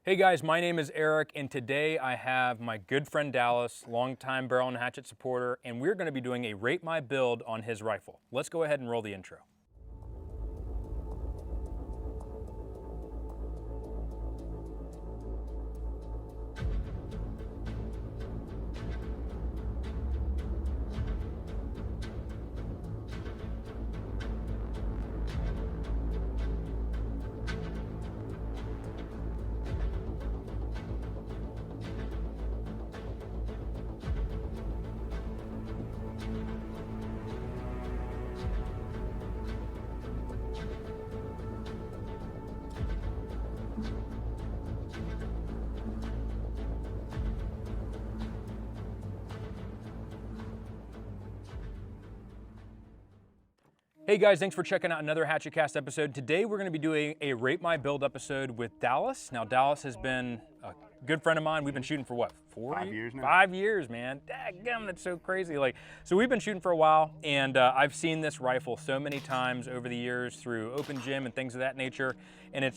Hey guys, my name is Eric, and today I have my good friend Dallas, longtime Barrel and Hatchet supporter, and we're going to be doing a rate my build on his rifle. Let's go ahead and roll the intro. Hey guys, thanks for checking out another Hatchet Cast episode. Today we're going to be doing a Rate My Build episode with Dallas. Now Dallas has been a good friend of mine. We've been shooting for what, 5 years now? 5 years, man. Daggum, that's so crazy. So we've been shooting for a while, and I've seen this rifle so many times over the years through open gym and things of that nature, and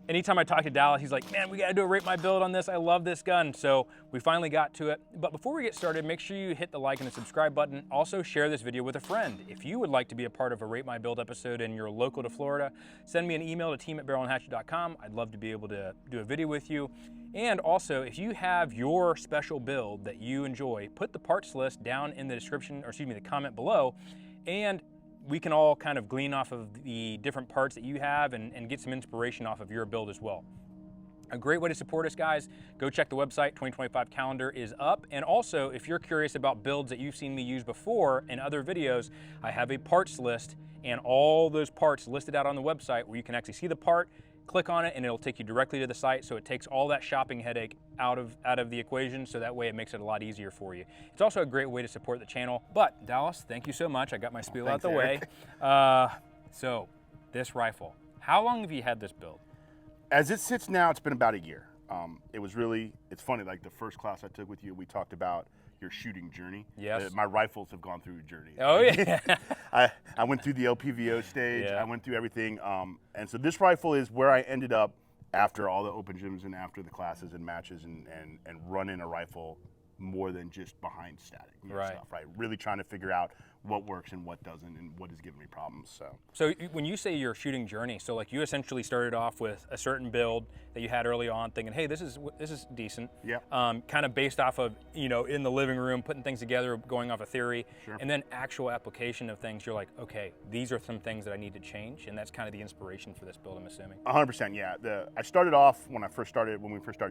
anytime I talk to Dallas, he's like, man, we gotta do a Rate My Build on this. I love this gun. So we finally got to it. But before we get started, make sure you hit the like and the subscribe button. Also share this video with a friend. If you would like to be a part of a Rate My Build episode and you're local to Florida, send me an email to team@barrelhandhatchet.com. I'd love to be able to do a video with you. And also, if you have your special build that you enjoy, put the parts list down in the description, or excuse me, the comment below, and we can all kind of glean off of the different parts that you have and get some inspiration off of your build as well. A great way to support us, guys, go check the website. 2025 calendar is up. And also, if you're curious about builds that you've seen me use before in other videos, I have a parts list and all those parts listed out on the website where you can actually see the part, click on it, and it'll take you directly to the site. So it takes all that shopping headache out of the equation, so that way it makes it a lot easier for you. It's also a great way to support the channel. But Dallas, thank you so much. I got my spiel out the way. So this rifle, how long have you had this build? As it sits now, it's been about a year. It's funny, like the first class I took with you, we talked about your shooting journey. Yes. My rifles have gone through a journey. Oh yeah. I went through the LPVO stage. Yeah. I went through everything. And so this rifle is where I ended up after all the open gyms and after the classes and matches and running a rifle more than just behind static stuff, right? Really trying to figure out what works and what doesn't and what is giving me problems. So when you say your shooting journey, so like you essentially started off with a certain build that you had early on thinking, hey, this is decent. Yeah. Kind of based off of, in the living room, putting things together, going off a theory. Sure. And then actual application of things, you're like, okay, these are some things that I need to change. And that's kind of the inspiration for this build, I'm assuming. 100%, yeah. I started off when we first started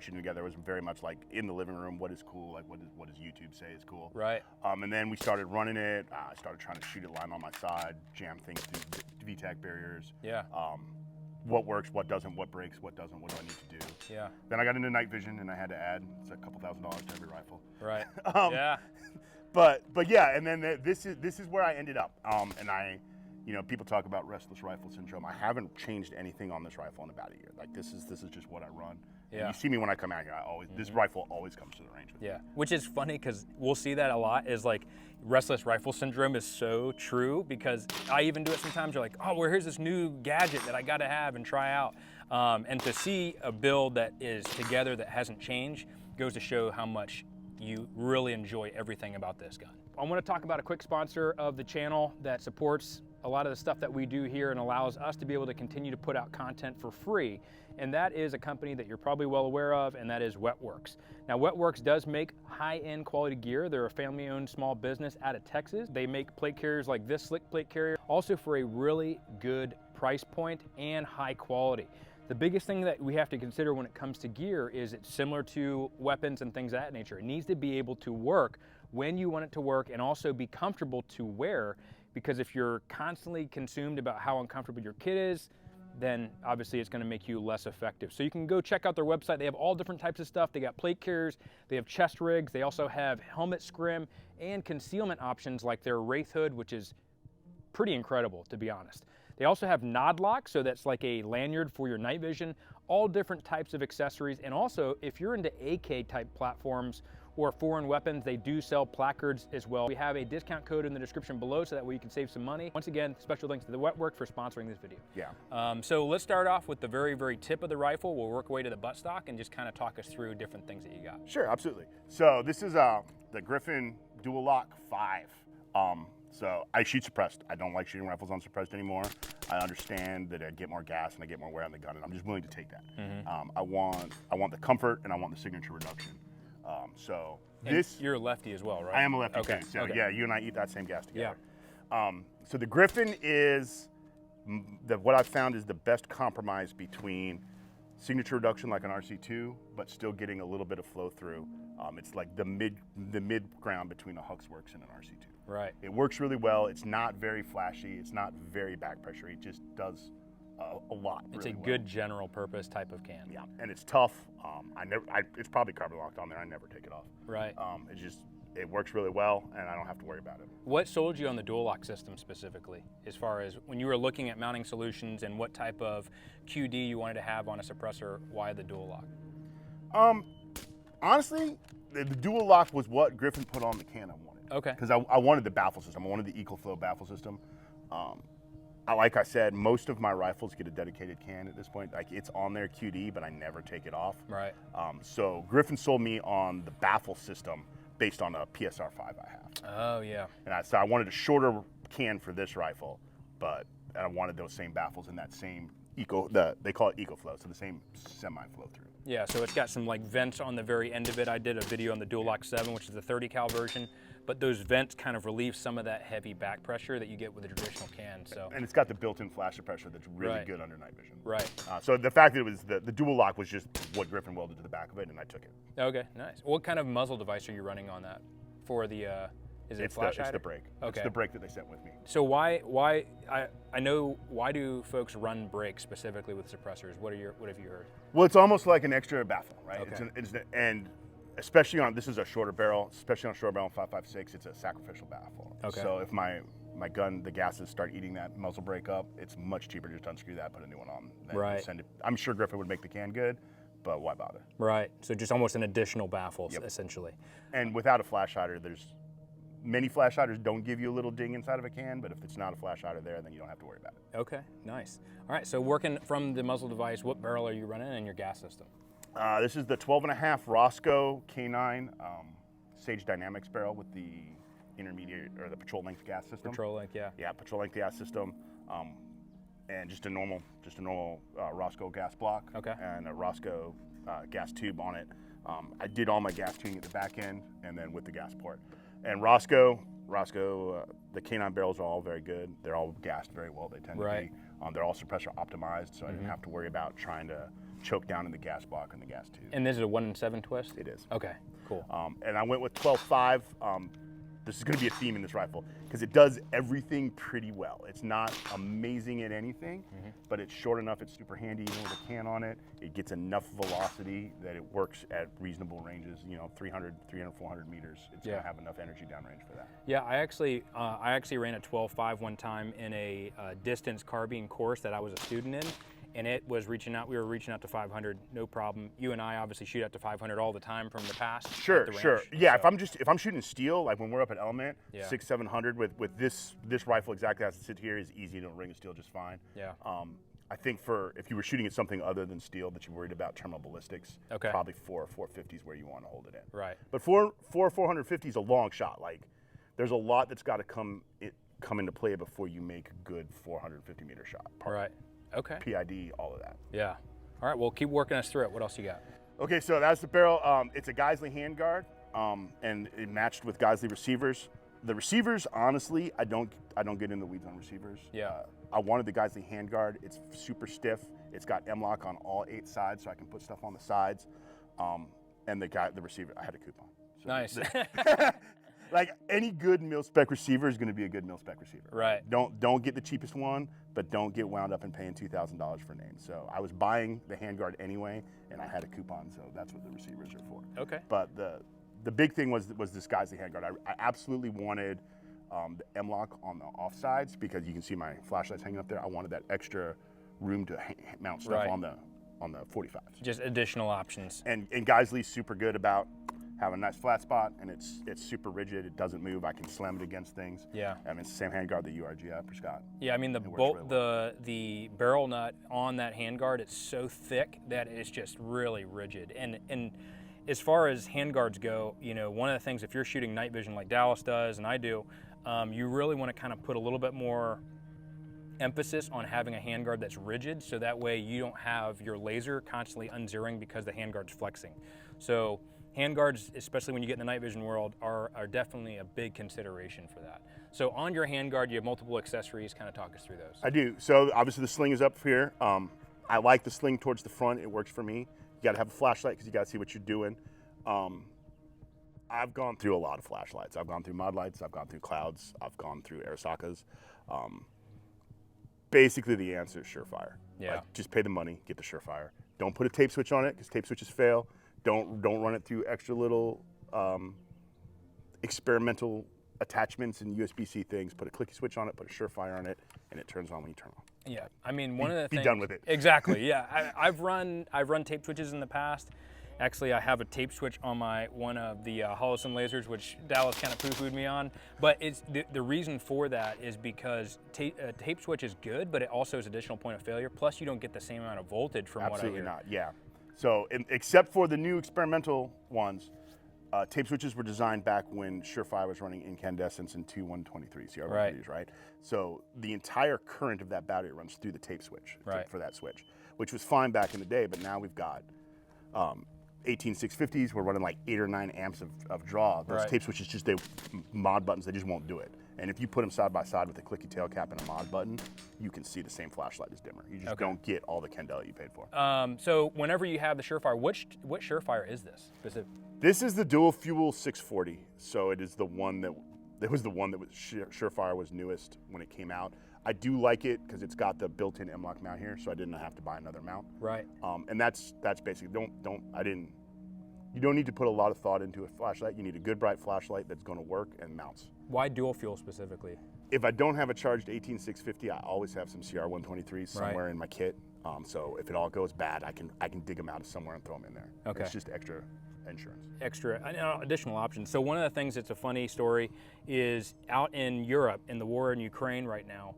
shooting together, it was very much like in the living room, what is cool, like what does YouTube say is cool. Right. And then we started running it. I started trying to shoot it line on my side, jam things through VTAC barriers. Yeah. What works, what doesn't, what breaks, what doesn't, what do I need to do. Yeah. Then I got into night vision and I had to add a couple $1,000s to every rifle. Right. Yeah. But yeah, and then this is where I ended up. People talk about restless rifle syndrome. I haven't changed anything on this rifle in about a year. Like this is just what I run. Yeah. And you see me when I come out here. This rifle always comes to the range with me. Yeah, which is funny because we'll see that a lot. Is like restless rifle syndrome is so true because I even do it sometimes. You're like, oh, well, here's this new gadget that I got to have and try out. And to see a build that is together that hasn't changed goes to show how much you really enjoy everything about this gun. I want to talk about a quick sponsor of the channel that supports a lot of the stuff that we do here and allows us to be able to continue to put out content for free. And that is a company that you're probably well aware of, and that is Wetworks. Now, Wetworks does make high-end quality gear. They're a family-owned small business out of Texas. They make plate carriers like this slick plate carrier, also for a really good price point and high quality. The biggest thing that we have to consider when it comes to gear is it's similar to weapons and things of that nature. It needs to be able to work when you want it to work and also be comfortable to wear, because if you're constantly consumed about how uncomfortable your kit is, then obviously it's going to make you less effective. So you can go check out their website. They have all different types of stuff. They got plate carriers, they have chest rigs, they also have helmet scrim and concealment options like their Wraith Hood, which is pretty incredible, to be honest. They also have nod lock, so that's like a lanyard for your night vision, all different types of accessories. And also, if you're into AK type platforms or foreign weapons, they do sell placards as well. We have a discount code in the description below so that way you can save some money. Once again, special thanks to the Wetwork for sponsoring this video. Yeah. So let's start off with the very, very tip of the rifle. We'll work our way to the buttstock and just kind of talk us through different things that you got. Sure, absolutely. So this is the Griffin Dual Lock 5. So I shoot suppressed. I don't like shooting rifles unsuppressed anymore. I understand that I get more gas and I get more wear on the gun, and I'm just willing to take that. I want the comfort and I want the signature reduction. So and you're a lefty as well, right? I am a lefty too. So yeah, you and I eat that same gas together. Yeah. So the Griffin is what I've found is the best compromise between signature reduction like an RC2, but still getting a little bit of flow through. It's like the mid ground between a Huxworks and an RC2. Right. It works really well. It's not very flashy. It's not very back pressure. It just does a lot. It's really good general purpose type of can. Yeah, and it's tough. It's probably carbon locked on there. I never take it off. Right. It works really well, and I don't have to worry about it. What sold you on the dual lock system specifically, as far as when you were looking at mounting solutions and what type of QD you wanted to have on a suppressor? Why the dual lock? Honestly, the dual lock was what Griffin put on the can I wanted. Okay. Because I wanted the baffle system. I wanted the EcoFlow baffle system. Like I said, most of my rifles get a dedicated can at this point. Like it's on their QD, but I never take it off. Right. So Griffin sold me on the baffle system based on a PSR 5 I have. Oh yeah. And so I wanted a shorter can for this rifle, but I wanted those same baffles in that same they call it EcoFlow, so the same semi-flow through. Yeah, so it's got some like vents on the very end of it. I did a video on the Dual Lock 7, which is the 30 cal version, but those vents kind of relieve some of that heavy back pressure that you get with a traditional can. So. And it's got the built-in flash suppressor that's really good under night vision. Right. So the fact that it was the dual lock was just what Griffin welded to the back of it, and I took it. Okay, nice. What kind of muzzle device are you running on that for the? Is it flash hider? It's the brake. Okay. It's the brake that they sent with me. So why I know why do folks run brakes specifically with suppressors? What have you heard? Well, it's almost like an extra baffle, right? Okay. And especially this is a shorter barrel, especially on a shorter barrel 5.56, it's a sacrificial baffle. Okay. So if my gun, the gases start eating that muzzle brake up, it's much cheaper to just unscrew that, put a new one on, then right. send it. I'm sure Griffin would make the can good, but why bother? Right. So just almost an additional baffle, essentially. And without a flash hider, many flash hiders don't give you a little ding inside of a can, but if it's not a flash hider there, then you don't have to worry about it. Okay, nice. All right, so working from the muzzle device, what barrel are you running in your gas system? This is the 12.5 Roscoe K9 Sage Dynamics barrel with the intermediate or the patrol length gas system. Patrol length, yeah. Yeah, patrol length gas system, and just a normal Roscoe gas block. Okay. And a Roscoe gas tube on it. I did all my gas tuning at the back end, and then with the gas port. And Roscoe, the K9 barrels are all very good. They're all gassed very well. They tend to be. They're all suppressor optimized, so I didn't have to worry about trying to choke down in the gas block and the gas tube. And this is a 1-in-7 twist? It is. Okay, cool. And I went with 12.5. This is going to be a theme in this rifle because it does everything pretty well. It's not amazing at anything, but it's short enough. It's super handy even with a can on it. It gets enough velocity that it works at reasonable ranges. 300, 400 meters. It's going to have enough energy downrange for that. Yeah, I actually ran a 12.5 one time in a distance carbine course that I was a student in. And it was we were reaching out to 500, no problem. You and I obviously shoot out to 500 all the time from the past. Sure. Yeah, so. if I'm shooting steel, like when we're up at Element, 600-700 with this rifle exactly as it sits here is easy to ring of steel just fine. Yeah. I think if you were shooting at something other than steel that you're worried about terminal ballistics, probably 4 or 450 is where you want to hold it in. Right. But 450 is a long shot. Like there's a lot that's got to come into play before you make a good 450 meter shot. Right. Okay. PID, all of that. Yeah. All right, well, keep working us through it. What else you got? Okay, so that's the barrel. It's a Geisley handguard, and it matched with Geisley receivers. The receivers, honestly, I don't get in the weeds on receivers. Yeah. I wanted the Geisley handguard. It's super stiff. It's got M-lock on all 8 sides, so I can put stuff on the sides. And the receiver, I had a coupon. So nice. Like any good mil-spec receiver is going to be a good mil-spec receiver. Right. Don't get the cheapest one, but don't get wound up in paying $2,000 for a name. So I was buying the handguard anyway, and I had a coupon, so that's what the receivers are for. Okay. But the big thing was this Geisley handguard. I absolutely wanted the M-lock on the offsides because you can see my flashlights hanging up there. I wanted that extra room to mount stuff on the 45s. Just additional options. And Geisley's super good about have a nice flat spot, and it's super rigid. It doesn't move. I can slam it against things. Yeah. I mean, it's the same handguard that you are, for Scott. Yeah, I mean the bolt, the barrel nut on that handguard, it's so thick that it's just really rigid. And as far as handguards go, you know, one of the things, if you're shooting night vision like Dallas does and I do, you really want to kind of put a little bit more emphasis on having a handguard that's rigid, so that way you don't have your laser constantly unzeroing because the handguard's flexing. So handguards, especially when you get in the night vision world, are definitely a big consideration for that. So on your handguard, you have multiple accessories. Kind of talk us through those. I do. So obviously the sling is up here. I like the sling towards the front. It works for me. You got to have a flashlight because you got to see what you're doing. I've gone through a lot of flashlights. I've gone through mod lights. I've gone through clouds. I've gone through Arisakas. Basically, the answer is Surefire. Yeah. Like, just pay the money, get the Surefire. Don't put a tape switch on it because tape switches fail. Don't run it through extra little experimental attachments and USB-C things. Put a clicky switch on it, put a Surefire on it, and it turns on when you turn on. Yeah, I mean, one of the things. Be done with it. Exactly. Yeah, I've run tape switches in the past. Actually, I have a tape switch on one of the Holosun lasers, which Dallas kind of poo-pooed me on. But it's the reason for that is because tape switch is good, but it also is additional point of failure. Plus, you don't get the same amount of voltage from Absolutely what I hear. not. Yeah. So, except for the new experimental ones, tape switches were designed back when Surefire was running incandescence in 2123 CR130s, right? So the entire current of that battery runs through the tape switch for that switch, which was fine back in the day. But now we've got 18650s. We're running like 8 or 9 amps of draw. Those tape switches just mod buttons. They just won't do it. And if you put them side by side with a clicky tail cap and a mod button, you can see the same flashlight as dimmer. You just don't get all the candela you paid for. So whenever you have the Surefire, what Surefire is this? This is the dual fuel 640. So it is the one that Surefire was newest when it came out. I do like it because it's got the built-in M-LOK mount here, so I didn't have to buy another mount. Right. And that's basically you don't need to put a lot of thought into a flashlight. You need a good bright flashlight that's going to work and mounts. Why dual fuel specifically? If I don't have a charged 18650, I always have some CR123s somewhere in my kit. So if it all goes bad, I can dig them out of somewhere and throw them in there. Okay. It's just extra insurance. Additional options. So one of the things that's a funny story is out in Europe, in the war in Ukraine right now,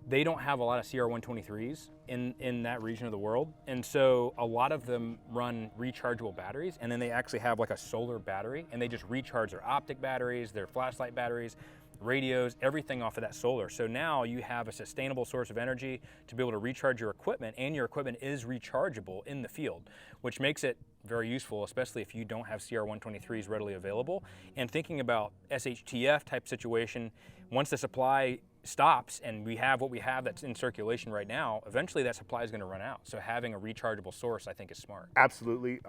they don't have a lot of CR123s in that region of the world. And so a lot of them run rechargeable batteries, and then they actually have like a solar battery, and they just recharge their optic batteries, their flashlight batteries, radios, everything off of that solar. So now you have a sustainable source of energy to be able to recharge your equipment, and your equipment is rechargeable in the field, which makes it very useful, especially if you don't have CR123s readily available. And thinking about SHTF type situation, once the supply stops and we have what we have that's in circulation right now, eventually that supply is going to run out. So having a rechargeable source, I think, is smart. Absolutely.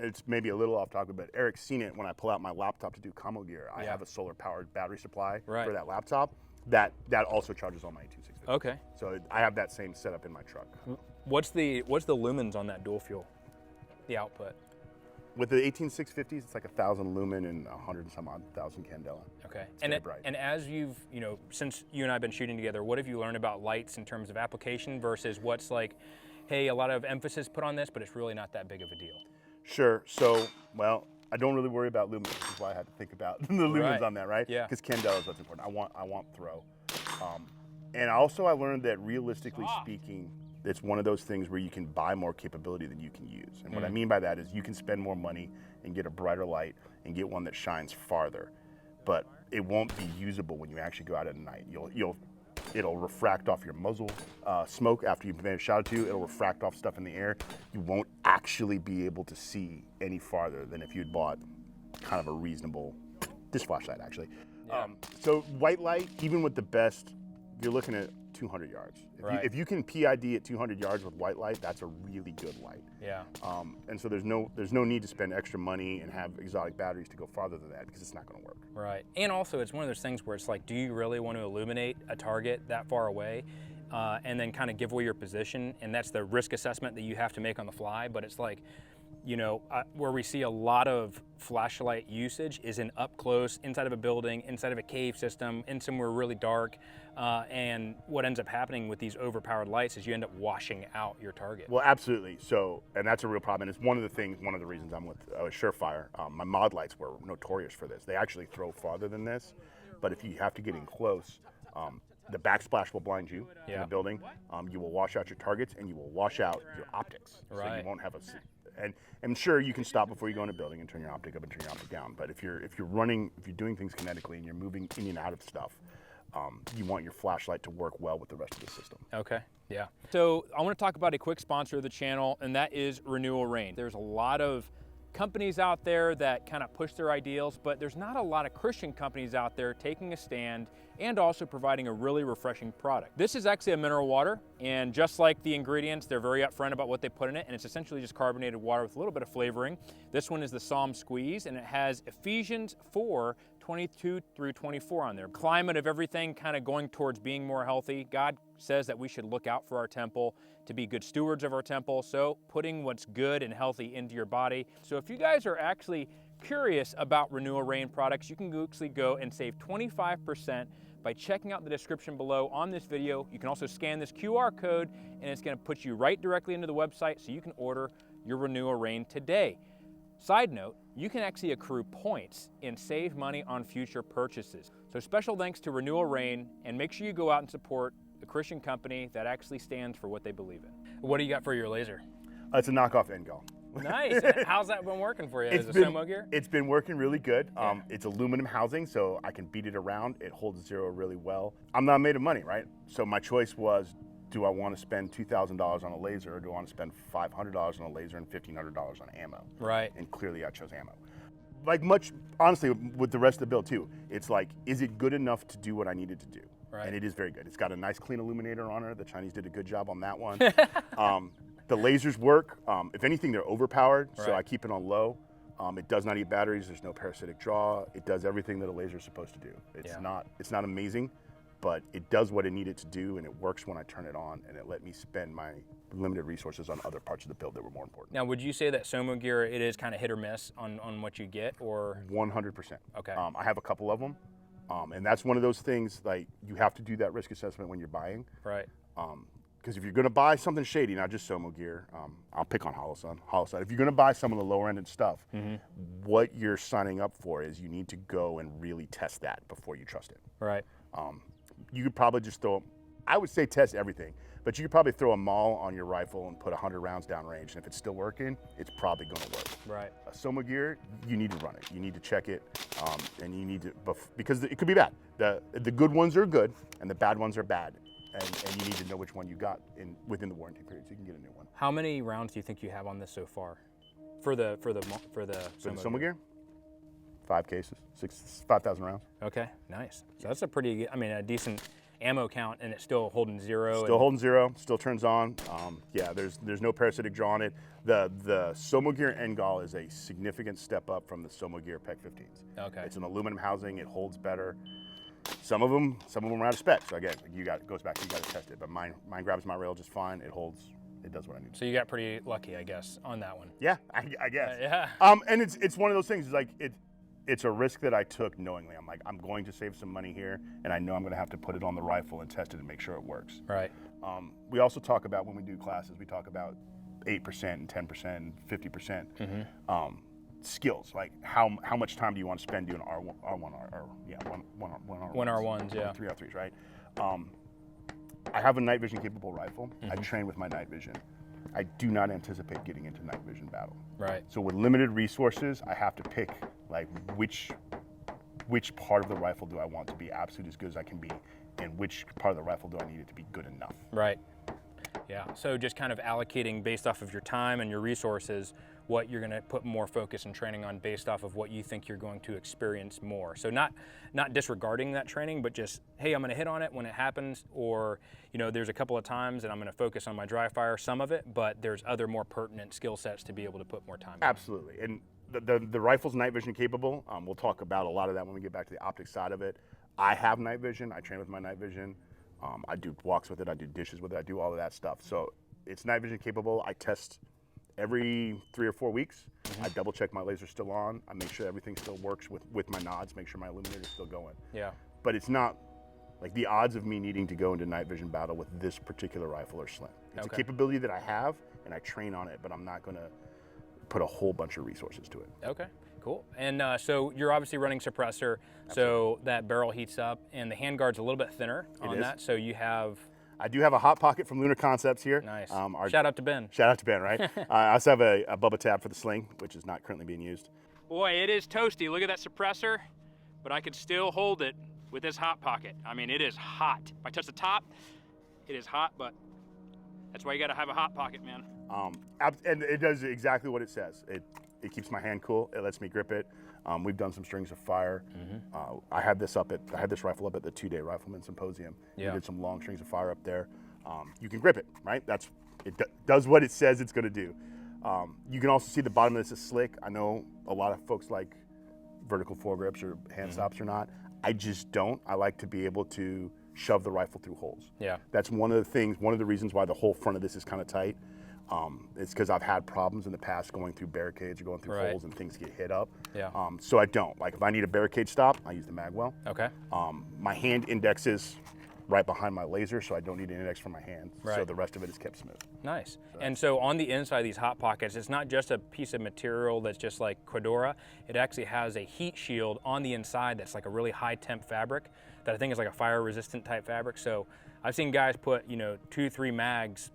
It's maybe a little off topic, but Eric's seen it when I pull out my laptop to do commo gear. I have a solar powered battery supply for that laptop that also charges all my 18650. Okay. So I have that same setup in my truck. What's the lumens on that dual fuel? The output? With the 18650s, it's like 1,000 lumen and 100 and some odd thousand candela. Okay. It's bright. And as you've, since you and I have been shooting together, what have you learned about lights in terms of application versus what's like, hey, a lot of emphasis put on this, but it's really not that big of a deal? Sure. So, well, I don't really worry about lumens, which is why I had to think about the lumens on that, right? Yeah. Because candela is what's important. I want throw. And also I learned that realistically speaking, it's one of those things where you can buy more capability than you can use. And what I mean by that is you can spend more money and get a brighter light and get one that shines farther, but it won't be usable when you actually go out at night. It'll refract off your muzzle smoke after you've been shot to. It'll refract off stuff in the air. You won't actually be able to see any farther than if you'd bought kind of a reasonable, this flashlight actually. Yeah. So white light, even with the best, you're looking at 200 yards. If you can PID at 200 yards with white light, that's a really good light. Yeah. And so there's no need to spend extra money and have exotic batteries to go farther than that because it's not going to work. Right. And also it's one of those things where it's like, do you really want to illuminate a target that far away and then kind of give away your position? And that's the risk assessment that you have to make on the fly. But it's like, you know, where we see a lot of flashlight usage is in up close, inside of a building, inside of a cave system, in somewhere really dark. And what ends up happening with these overpowered lights is you end up washing out your target. Well, absolutely. So, and that's a real problem. And it's one of the reasons I'm with Surefire. My mod lights were notorious for this. They actually throw farther than this, but if you have to get in close, the backsplash will blind you in the building. You will wash out your targets, and you will wash out your optics. Right. So you won't have and I'm sure you can stop before you go in a building and turn your optic up and turn your optic down. But if you're doing things kinetically and you're moving in and out of stuff, you want your flashlight to work well with the rest of the system. Okay, yeah. So I want to talk about a quick sponsor of the channel, and that is Renewal Rain. There's a lot of companies out there that kind of push their ideals, but there's not a lot of Christian companies out there taking a stand and also providing a really refreshing product. This is actually a mineral water, and just like the ingredients, they're very upfront about what they put in it, and it's essentially just carbonated water with a little bit of flavoring. This one is the Psalm Squeeze, and it has Ephesians 4:22 through 24 on there. Climate of everything kind of going towards being more healthy. God says that we should look out for our temple, to be good stewards of our temple, so putting what's good and healthy into your body. So if you guys are actually curious about Renewal Rain products, you can actually go and save 25% by checking out the description below on this video. You can also scan this QR code, and it's going to put you right directly into the website so you can order your Renewal Rain today. Side note, you can actually accrue points and save money on future purchases. So special thanks to Renewal Rain, and make sure you go out and support a Christian company that actually stands for what they believe in. What do you got for your laser? It's a knockoff Engel. Nice. How's that been working for you? Is it Somo gear? It's been working really good. It's aluminum housing, so I can beat it around. It holds zero really well. I'm not made of money, right? So my choice was, do I want to spend $2,000 on a laser, or do I want to spend $500 on a laser and $1,500 on ammo? Right. And clearly I chose ammo. Like honestly, with the rest of the build too, it's like, is it good enough to do what I needed to do? Right. And it is very good. It's got a nice clean illuminator on it. The Chinese did a good job on that one. The lasers work. If anything, they're overpowered, so I keep it on low. It does not eat batteries. There's no parasitic draw. It does everything that a laser is supposed to do. It's not amazing, but it does what it needed to do, and it works when I turn it on, and it let me spend my limited resources on other parts of the build that were more important. Now, would you say that Somo gear, it is kind of hit or miss on what you get, or? 100%. Okay. I have a couple of them, and that's one of those things, like, you have to do that risk assessment when you're buying. Right. Because if you're going to buy something shady, not just Somo gear, I'll pick on Holosun. If you're going to buy some of the lower ended stuff, what you're signing up for is you need to go and really test that before you trust it. Right. You could probably just I would say test everything, but you could probably throw a maul on your rifle and put 100 rounds downrange, and if it's still working, it's probably going to work. Right. Somo gear, you need to run it. You need to check it, and you need to, because it could be bad. The good ones are good, and the bad ones are bad. And you need to know which one you got within the warranty period, so you can get a new one. How many rounds do you think you have on this so far, for the Somo gear? 5 cases, 5,000 rounds. Okay, nice. So that's a decent ammo count, and it's still holding zero. Still holding zero. Still turns on. Yeah, there's no parasitic draw on it. The Somo gear Engel is a significant step up from the Somo gear PEC 15s. Okay. It's an aluminum housing. It holds better. Some of them are out of spec. So again, it goes back to you got to test it. But mine grabs my rail just fine. It holds. It does what I need. So you got pretty lucky, I guess, on that one. Yeah, I guess. Yeah. And it's one of those things. It's like it's a risk that I took knowingly. I'm like, I'm going to save some money here, and I know I'm going to have to put it on the rifle and test it and make sure it works. Right. We also talk about, when we do classes, we talk about 8% and 10% and 50%. Skills, like how much time do you want to spend doing one R1s, yeah. 3R3s, right? I have a night vision capable rifle. I train with my night vision. I do not anticipate getting into night vision battle. Right. So with limited resources, I have to pick like which part of the rifle do I want to be absolute as good as I can be, and which part of the rifle do I need it to be good enough. Right. Yeah. So just kind of allocating based off of your time and your resources, what you're going to put more focus and training on based off of what you think you're going to experience more. So not disregarding that training, but just, hey, I'm going to hit on it when it happens, or, there's a couple of times that I'm going to focus on my dry fire, some of it, but there's other more pertinent skill sets to be able to put more time in. Absolutely. And the rifle's night vision capable. We'll talk about a lot of that when we get back to the optics side of it. I have night vision. I train with my night vision. I do walks with it. I do dishes with it. I do all of that stuff. So it's night vision capable. I test every 3 or 4 weeks, I double check my laser's still on. I make sure everything still works with my nods, make sure my illuminator's still going. Yeah. But it's not, like the odds of me needing to go into night vision battle with this particular rifle are slim. It's a capability that I have and I train on it, but I'm not gonna put a whole bunch of resources to it. Okay, cool. And so you're obviously running suppressor, so that barrel heats up, and the handguard's a little bit thinner on that, so you have... I do have a hot pocket from Lunar Concepts here. Nice. Shout out to Ben. Shout out to Ben, right? I also have a Bubba tab for the sling, which is not currently being used. Boy, it is toasty. Look at that suppressor, but I could still hold it with this hot pocket. I mean, it is hot. If I touch the top, it is hot, but that's why you gotta have a hot pocket, man. And it does exactly what it says. It keeps my hand cool. It lets me grip it. We've done some strings of fire. I had this rifle up at the 2-day Rifleman Symposium. We did some long strings of fire up there. You can grip it, right? It does what it says it's gonna do. You can also see the bottom of this is slick. I know a lot of folks like vertical foregrips or hand stops or not. I just don't. I like to be able to shove the rifle through holes. Yeah. That's one of the reasons why the whole front of this is kind of tight. It's because I've had problems in the past going through barricades or going through holes and things get hit up. Yeah. So I don't. Like if I need a barricade stop, I use the magwell. Okay. My hand indexes right behind my laser, so I don't need an index for my hand. Right. So the rest of it is kept smooth. Nice. So. And so on the inside of these hot pockets, it's not just a piece of material that's just like Cordura. It actually has a heat shield on the inside that's like a really high temp fabric that I think is like a fire resistant type fabric. So I've seen guys put, 2-3 mags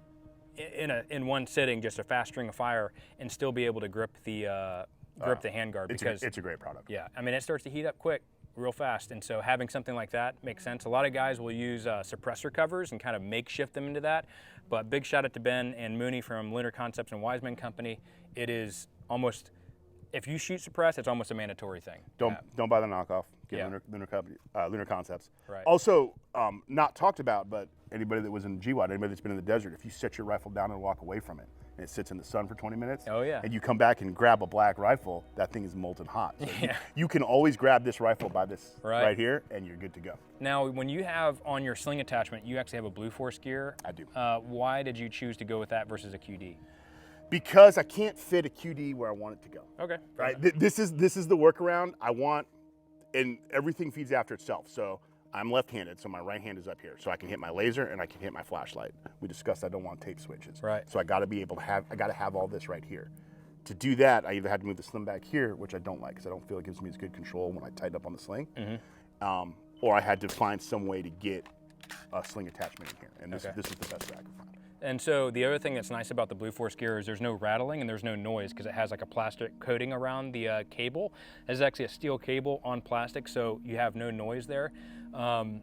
in one sitting, just a fast string of fire, and still be able to grip the handguard, because it's a great product. Yeah, I mean, it starts to heat up quick, real fast, and so having something like that makes sense. A lot of guys will use suppressor covers and kind of makeshift them into that, but big shout out to Ben and Mooney from Lunar Concepts and Wiseman Company. It is almost, if you shoot suppress, it's almost a mandatory thing. Don't buy the knockoff. Get Lunar Concepts. Right. Also, not talked about, but anybody that was in GWAT, anybody that's been in the desert, if you set your rifle down and walk away from it, and it sits in the sun for 20 minutes, and you come back and grab a black rifle, that thing is molten hot. So you can always grab this rifle by this right here, and you're good to go. Now, when you have on your sling attachment, you actually have a Blue Force gear. I do. Why did you choose to go with that versus a QD? Because I can't fit a QD where I want it to go. Okay. Right. This is the workaround I want, and everything feeds after itself. So I'm left-handed, so my right hand is up here, so I can hit my laser and I can hit my flashlight. We discussed I don't want tape switches. Right. So I got to be able to have. I got to have all this right here. To do that, I either had to move the sling back here, which I don't like because I don't feel it gives me as good control when I tighten up on the sling, or I had to find some way to get a sling attachment in here, and this is the best way I could find. And so the other thing that's nice about the Blue Force gear is there's no rattling and there's no noise because it has like a plastic coating around the cable. It's actually a steel cable on plastic, so you have no noise there. And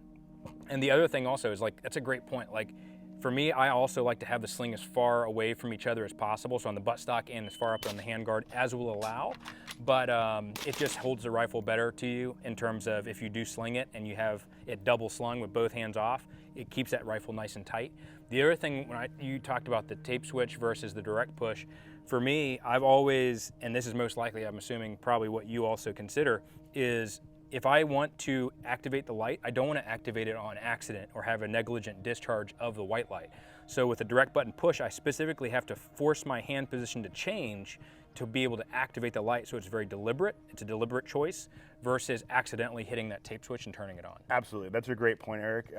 the other thing also is, like, that's a great point. Like, for me, I also like to have the sling as far away from each other as possible, so on the buttstock and as far up on the handguard as will allow. But it just holds the rifle better to you in terms of if you do sling it and you have it double slung with both hands off, it keeps that rifle nice and tight. The other thing, when you talked about the tape switch versus the direct push, for me, I've always, and this is most likely, I'm assuming probably what you also consider, is if I want to activate the light, I don't want to activate it on accident or have a negligent discharge of the white light. So with a direct button push, I specifically have to force my hand position to change to be able to activate the light, so it's very deliberate. It's a deliberate choice versus accidentally hitting that tape switch and turning it on. Absolutely, that's a great point, Eric.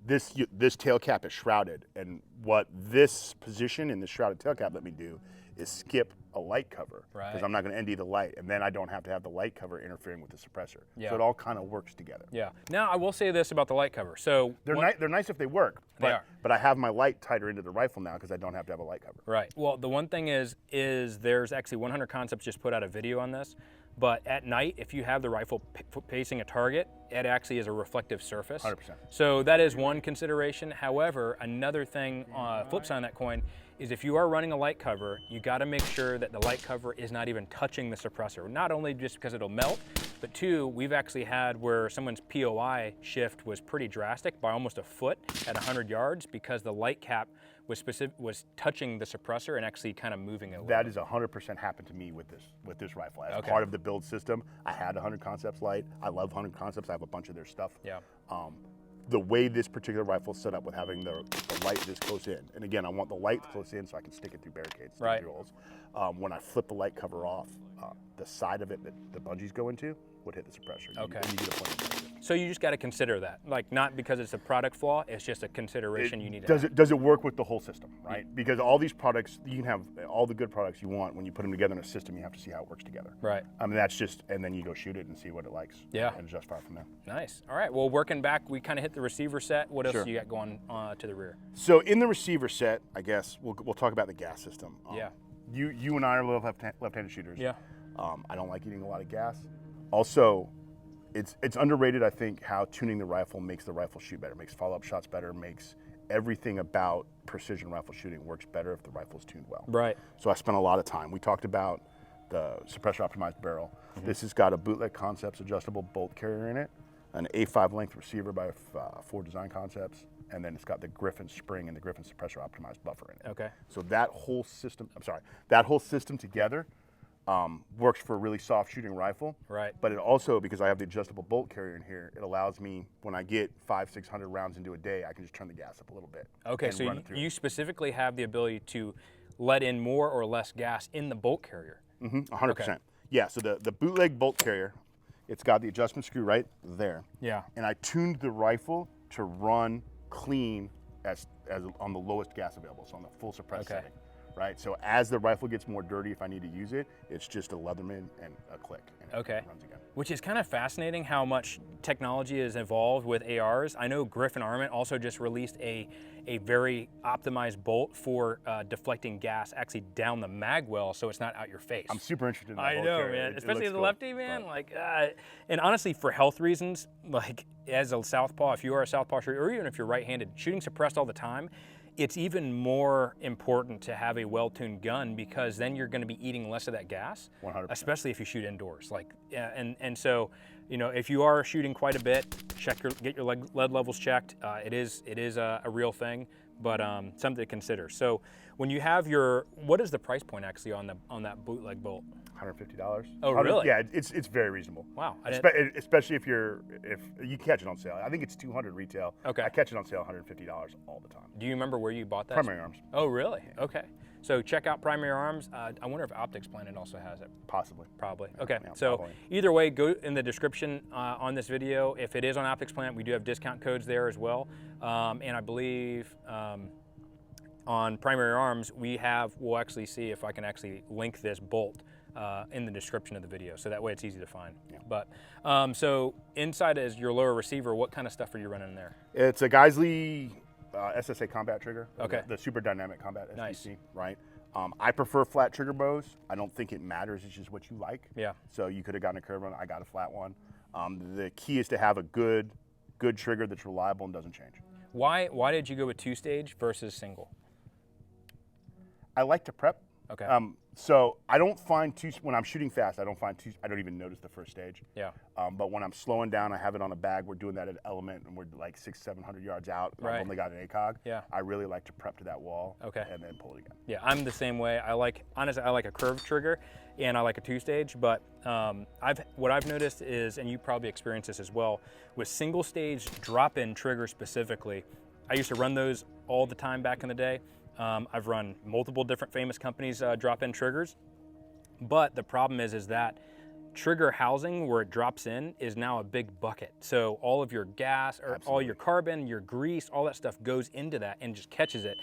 This tail cap is shrouded, and what this position in the shrouded tail cap let me do is skip a light cover, because I'm not going to ND the light, and then I don't have to have the light cover interfering with the suppressor. So it all kind of works together. Yeah. Now I will say this about the light cover. So they're nice if they work. But I have my light tighter into the rifle now because I don't have to have a light cover. Right. Well, the one thing is there's actually 100 Concepts just put out a video on this. But at night, if you have the rifle facing a target, it actually is a reflective surface. 100%. So that is one consideration. However, another thing, flip side on that coin, is if you are running a light cover, you got to make sure that the light cover is not even touching the suppressor. Not only just because it'll melt, but two, we've actually had where someone's POI shift was pretty drastic by almost a foot at 100 yards because the light cap was touching the suppressor and actually kind of moving it. That is 100% happened to me with this rifle. As part of the build system, I had 100 Concepts light. I love 100 Concepts. I have a bunch of their stuff. Yeah. the way this particular rifle is set up with having the light this close in, and again, I want the light close in so I can stick it through barricades, Right. through holes. When I flip the light cover off, the side of it that the bungees go into would hit the suppressor. Okay. And you get a point of failure. So you just got to consider that, like not because it's a product flaw, it's just a consideration you need to Does have. it work with the whole system, right? Because all these products, you can have all the good products you want. When you put them together in a system, you have to see how it works together. Right. I mean, that's just, and then you go shoot it and see what it likes. Yeah. And adjust fire from there. Nice. All right. Well, working back, we kind of hit the receiver set. What else Sure. do you got going to the rear? So in the receiver set, I guess we'll talk about the gas system. Yeah. You and I are left-handed shooters. Yeah. I don't like eating a lot of gas. Also, it's underrated, I think, how tuning the rifle makes the rifle shoot better, makes follow-up shots better, makes everything about precision rifle shooting works better if the rifle is tuned well. Right. So I spent a lot of time. We talked about the suppressor-optimized barrel. This has got a Bootleg Concepts adjustable bolt carrier in it, an A5 length receiver by Ford Design Concepts, and then it's got the Griffin spring and the Griffin suppressor-optimized buffer in it. Okay. So that whole system, that whole system together works for a really soft shooting rifle. Right. But it also, because I have the adjustable bolt carrier in here, it allows me, when I get 500-600 rounds into a day, I can just turn the gas up a little bit. Okay, and so run it through. you specifically have the ability to let in more or less gas in the bolt carrier. 100%. Okay. Yeah, so the bootleg bolt carrier, it's got the adjustment screw right there. Yeah. And I tuned the rifle to run clean as on the lowest gas available, so on the full suppressed Okay. setting. Right, so as the rifle gets more dirty, if I need to use it, it's just a Leatherman and a click, and Okay. it runs again. Which is kind of fascinating how much technology has evolved with ARs. I know Griffin Armament also just released a very optimized bolt for deflecting gas actually down the mag well, so it's not out your face. I'm super interested in that I bolt know, carrier. man. It Especially looks as a cool, lefty, man. but- Like, and honestly, for health reasons, like as a southpaw, if you are a southpaw shooter, or even if you're right-handed, shooting suppressed all the time, it's even more important to have a well-tuned gun because then you're going to be eating less of that gas, 100%. especially if you shoot indoors. Like, and so, you know, if you are shooting quite a bit, get your lead levels checked. It is a real thing, but something to consider. So, when you have what is the price point actually on that bootleg bolt? $150. Oh, really? Yeah, it's very reasonable. Wow. Especially if you catch it on sale. I think it's $200 retail. Okay. I catch it on sale $150 all the time. Do you remember where you bought that? Primary Arms, Oh, really? Okay. So check out Primary Arms. I wonder if Optics Planet also has it. possibly. Probably. Okay. Yeah, So probably. either way, go in the description on this video. If it is on Optics Planet, we do have discount codes there as well. And I believe on Primary Arms, we'll actually see if I can actually link this bolt in the description of the video. So that way it's easy to find. Yeah. But so inside is your lower receiver. What kind of stuff are you running in there? It's a Geisley SSA combat trigger. Okay. The Super Dynamic Combat SBC, Nice. right? I prefer flat trigger bows. I don't think it matters. It's just what you like. Yeah. So you could have gotten a curved one. I got a flat one. The key is to have a good trigger that's reliable and doesn't change. Why did you go with 2-stage versus single? I like to prep. Okay. So I don't find when I'm shooting fast, I don't even notice the first stage. Yeah. But when I'm slowing down, I have it on a bag. We're doing that at Element, and we're like 600-700 yards out. Right. I've only got an ACOG. Yeah. I really like to prep to that wall. Okay. And then pull it again. Yeah, I'm the same way. Honestly, I like a curved trigger and I like a 2-stage, but what I've noticed is, and you probably experienced this as well, with single stage drop-in triggers specifically, I used to run those all the time back in the day. I've run multiple different famous companies drop-in triggers, but the problem is that trigger housing where it drops in is now a big bucket. So all of your gas or all your carbon, your grease, all that stuff goes into that and just catches it.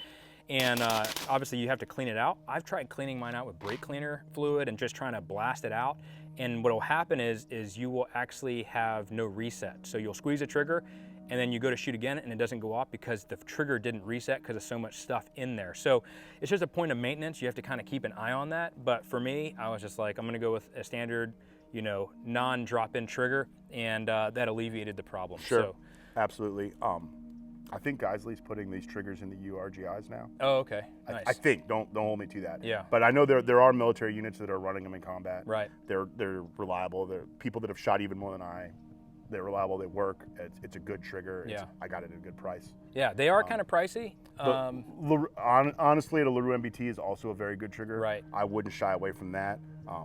And obviously you have to clean it out. I've tried cleaning mine out with brake cleaner fluid and just trying to blast it out. And what will happen is you will actually have no reset. So you'll squeeze a trigger and then you go to shoot again and it doesn't go off because the trigger didn't reset because of so much stuff in there. So it's just a point of maintenance. You have to kind of keep an eye on that. But for me, I was just like, I'm gonna go with a standard, non-drop-in trigger, and that alleviated the problem. Sure, So, absolutely. I think Geisley's putting these triggers in the URGIs now. oh, okay, nice. I think. Don't hold me to that. Yeah. But I know there are military units that are running them in combat. Right. They're reliable. They're people that have shot even more than I they're reliable, they work. It's a good trigger. Yeah. I got it at a good price. Yeah, they are kind of pricey. Honestly, the LaRue MBT is also a very good trigger. Right. I wouldn't shy away from that.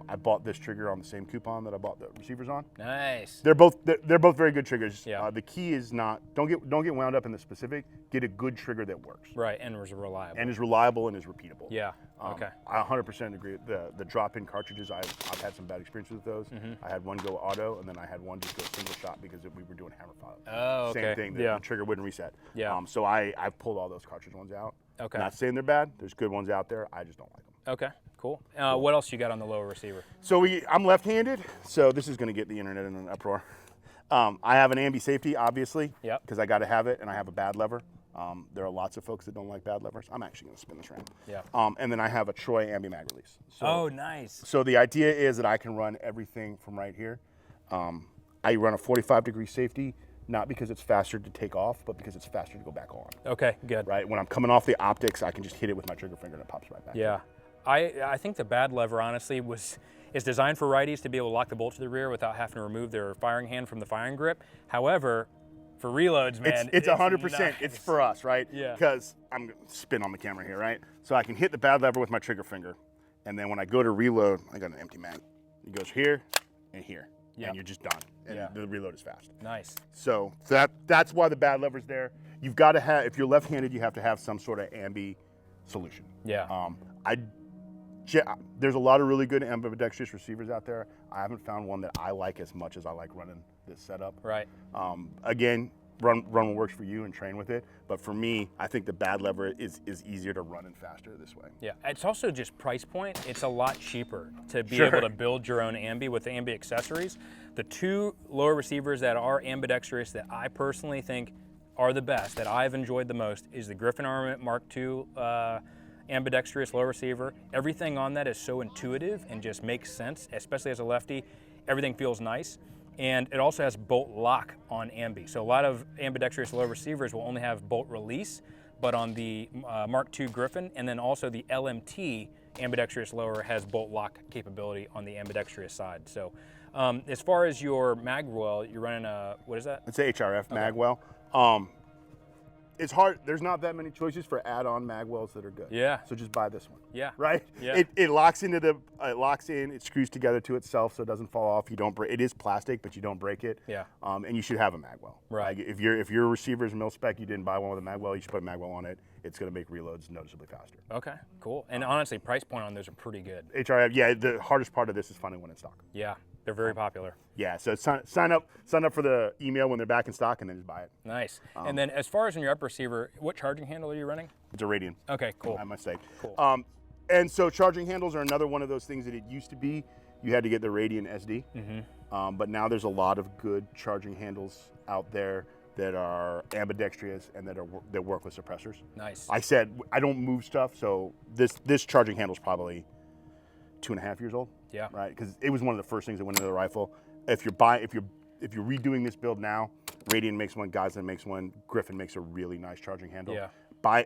I bought this trigger on the same coupon that I bought the receivers on. Nice. They're both very good triggers. Yeah. The key is not don't get wound up in the specific. Get a good trigger that works. Right, and was reliable. And is reliable and is repeatable. Yeah. Okay. I 100% agree. The drop-in cartridges, I've had some bad experiences with those. I had one go auto, and then I had one just go single shot because we were doing hammer fire. Oh, okay. Same thing. The trigger wouldn't reset. Yeah. So I've pulled all those cartridge ones out. Okay. Not saying they're bad. There's good ones out there. I just don't like them. Okay. Cool. What else you got on the lower receiver? So I'm left-handed, so this is going to get the internet in an uproar. I have an ambi safety, obviously, because I got to have it, and I have a bad lever. There are lots of folks that don't like bad levers. I'm actually going to spin this around. Yeah. And then I have a Troy ambi mag release. So, oh, nice. So the idea is that I can run everything from right here. I run a 45-degree safety, not because it's faster to take off, but because it's faster to go back on. Okay, good. Right? When I'm coming off the optics, I can just hit it with my trigger finger and it pops right back. Yeah. I think the bad lever, honestly, is designed for righties to be able to lock the bolt to the rear without having to remove their firing hand from the firing grip. However, for reloads, man, it's 100%. Nice. It's for us, right? Yeah. Because I'm going to spin on the camera here, right? So I can hit the bad lever with my trigger finger, and then when I go to reload, I got an empty mag. It goes here and here, and you're just done. And the reload is fast. Nice. So that's why the bad lever's there. You've got to have, if you're left-handed, you have to have some sort of ambi solution. Yeah. There's a lot of really good ambidextrous receivers out there. I haven't found one that I like as much as I like running this setup. Right. Again, run what works for you and train with it. But for me, I think the bad lever is easier to run and faster this way. Yeah, it's also just price point. It's a lot cheaper to be able to build your own ambi with the ambi accessories. The two lower receivers that are ambidextrous that I personally think are the best, that I've enjoyed the most, is the Griffin Armament Mark II ambidextrous low receiver. Everything on that is so intuitive and just makes sense, especially as a lefty. Everything feels nice. And it also has bolt lock on ambi. So a lot of ambidextrous low receivers will only have bolt release, but on the Mark II Griffin, and then also the LMT ambidextrous lower has bolt lock capability on the ambidextrous side. So as far as your magwell, you're running a, what is that? It's a HRF magwell. It's hard. There's not that many choices for add-on magwells that are good. Yeah. So just buy this one. Yeah. Right. Yeah. It locks into the. It locks in. It screws together to itself, so it doesn't fall off. You don't break. It is plastic, but you don't break it. Yeah. And you should have a magwell. Right. Like if your receiver is mil spec, you didn't buy one with a magwell, you should put a magwell on it. It's going to make reloads noticeably faster. Okay. Cool. And honestly, price point on those are pretty good. HRF. Yeah. The hardest part of this is finding one in stock. Yeah. They're very popular. Yeah, so sign up for the email when they're back in stock, and then just buy it. Nice. And then as far as in your upper receiver, what charging handle are you running? It's a Radian. Okay, cool. I must say. Cool. And so charging handles are another one of those things that it used to be. You had to get the Radian SD, but now there's a lot of good charging handles out there that are ambidextrous and that work with suppressors. Nice. I said I don't move stuff, so this charging handle is probably 2.5 years old. Yeah. Right, because it was one of the first things that went into the rifle. If you're redoing this build now, Radian makes one, Goslin makes one, Griffin makes a really nice charging handle. Yeah.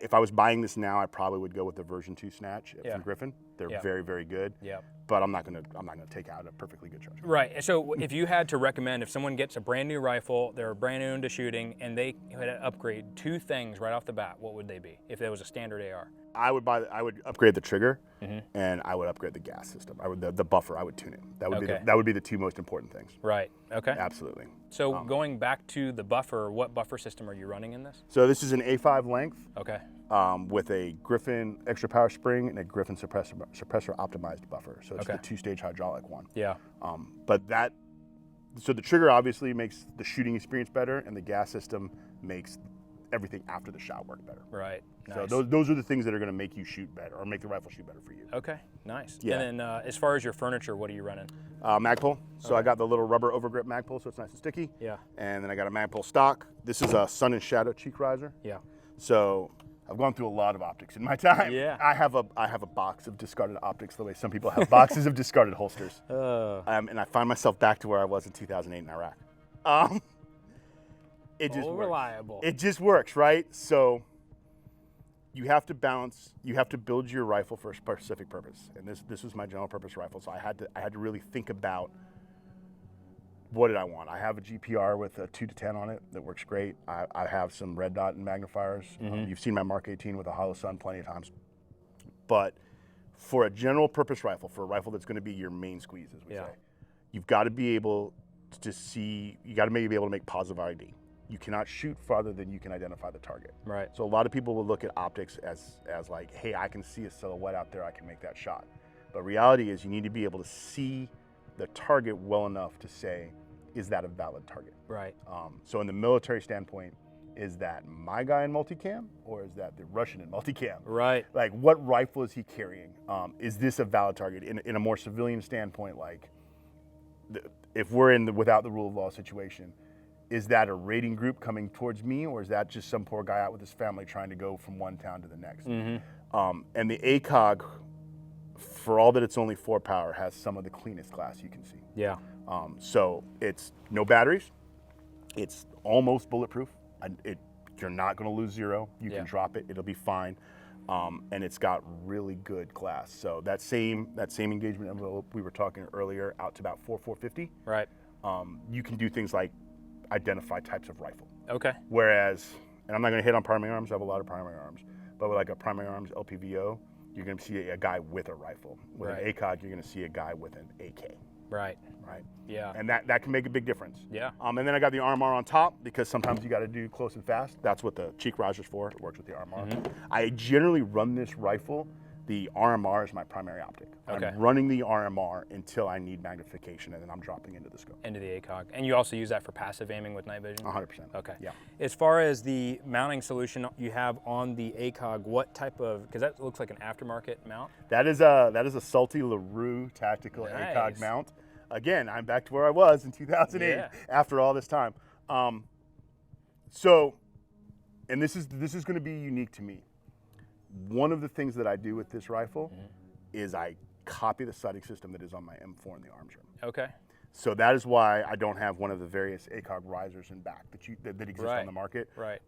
If I was buying this now, I probably would go with the version 2 snatch from Griffin. They're very, very good. Yeah. But I'm not gonna take out a perfectly good charger. Right. So if you had to recommend, if someone gets a brand new rifle, they're brand new into shooting, and they had to upgrade 2 things right off the bat, what would they be? If there was a standard AR. I would upgrade the trigger, and I would upgrade the gas system. The buffer. I would tune it. That would be the 2 most important things. Right. Okay. Absolutely. So going back to the buffer, what buffer system are you running in this? So this is an A5 length. Okay. With a Griffin extra power spring and a Griffin suppressor optimized buffer. So it's the 2-stage hydraulic one. Yeah. So the trigger obviously makes the shooting experience better, and the gas system makes everything after the shot work better. Right. Nice. So those are the things that are going to make you shoot better, or make the rifle shoot better for you. Okay. Nice. Yeah. And then as far as your furniture, what are you running? Magpul. So I got the little rubber overgrip Magpul, so it's nice and sticky. Yeah. And then I got a Magpul stock. This is a sun and shadow cheek riser. Yeah. So I've gone through a lot of optics in my time. Yeah. I have a box of discarded optics the way some people have boxes of discarded holsters. And I find myself back to where I was in 2008 in Iraq. It just works. Reliable. It just works, right? So you have to balance. You have to build your rifle for a specific purpose, and this was my general purpose rifle. So I had to really think about what did I want? I have a GPR with a 2-10 on it that works great. I have some red dot and magnifiers. You've seen my Mark 18 with a hollow sun plenty of times. But for a general purpose rifle, for a rifle that's going to be your main squeeze, as we say, you've got to be able to see, you got to be able to make positive ID. You cannot shoot farther than you can identify the target. Right. So a lot of people will look at optics as like, hey, I can see a silhouette out there, I can make that shot. But reality is you need to be able to see the target well enough to say, is that a valid target? Right. So in the military standpoint, is that my guy in multicam or is that the Russian in multicam? Right. Like, what rifle is he carrying? Is this a valid target? In a more civilian standpoint, like, if we're in the without the rule of law situation, is that a raiding group coming towards me, or is that just some poor guy out with his family trying to go from one town to the next? And the ACOG, for all that it's only 4 power, has some of the cleanest glass you can see. Yeah. So it's no batteries. It's almost bulletproof. You're not going to lose zero. You can drop it. It'll be fine. And it's got really good glass. So that same engagement envelope we were talking earlier, out to about 450. Right. You can do things like identify types of rifle. Okay. Whereas, and I'm not going to hit on primary arms. I have a lot of primary arms. But with like a primary arms LPVO, you're going to see a guy with a rifle. With an ACOG, you're going to see a guy with an AK. Right. Right. Yeah. And that can make a big difference. Yeah. And then I got the RMR on top, because sometimes you got to do close and fast. That's what the cheek riser's for. It works with the RMR. I generally run this rifle. The RMR is my primary optic. Okay. I'm running the RMR until I need magnification, and then I'm dropping into the scope. Into the ACOG. And you also use that for passive aiming with night vision? 100%. Okay. Yeah. As far as the mounting solution you have on the ACOG, what type of, because that looks like an aftermarket mount? That is a Salty LaRue tactical ACOG mount. Again, I'm back to where I was in 2008 after all this time. So, and this is going to be unique to me. One of the things that I do with this rifle is I copy the sighting system that is on my M4 in the arms room. Okay. So that is why I don't have one of the various ACOG risers in back that exist on the market. Right.